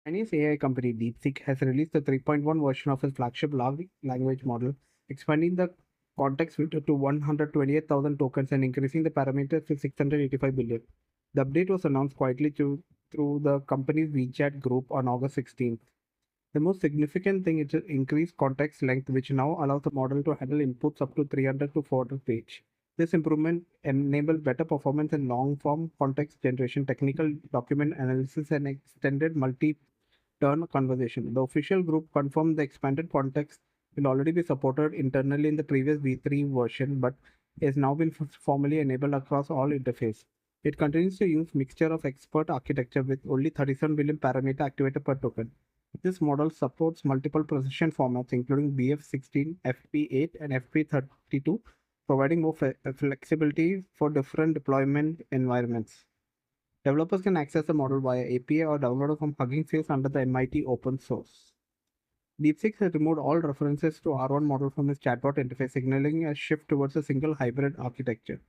Chinese AI company DeepSeek has released the 3.1 version of its flagship large language model, expanding the context filter to 128,000 tokens and increasing the parameters to 685 billion. The update was announced quietly through the company's WeChat group on August 16th. The most significant thing is increased context length, which now allows the model to handle inputs up to 300 to 400 page. This improvement enables better performance in long-form context generation, technical document analysis, and extended multi-turn conversation. The official group confirmed the expanded context will already be supported internally in the previous V3 version, but has now been formally enabled across all interfaces. It continues to use mixture of expert architecture with only 37 billion parameter activated per token. This model supports multiple precision formats, including BF16, FP8, and FP32, providing more flexibility for different deployment environments. Developers can access the model via API or download it from Hugging Face under the MIT open source. DeepSeek has removed all references to R1 model from its chatbot interface, signaling a shift towards a single hybrid architecture.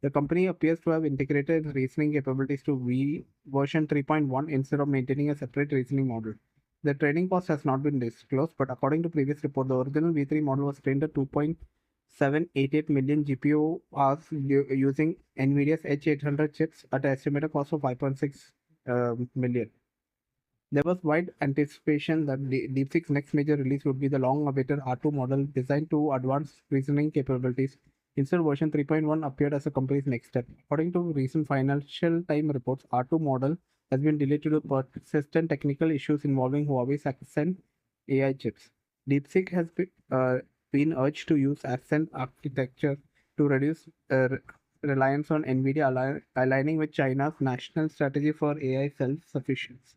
The company appears to have integrated its reasoning capabilities to V version 3.1 instead of maintaining a separate reasoning model. The training cost has not been disclosed, but according to previous report, the original V3 model was trained at 2.788 million GPU hours using NVIDIA's H800 chips at an estimated cost of 5.6 million. There was wide anticipation that DeepSeek's next major release would be the long-awaited R2 model designed to advance reasoning capabilities. Instead, version 3.1 appeared as the company's next step. According to recent Financial Times reports, R2 model has been delayed due to persistent technical issues involving Huawei's Accent AI chips. DeepSeek has been urged to use Accent architecture to reduce reliance on NVIDIA, aligning with China's national strategy for AI self-sufficiency.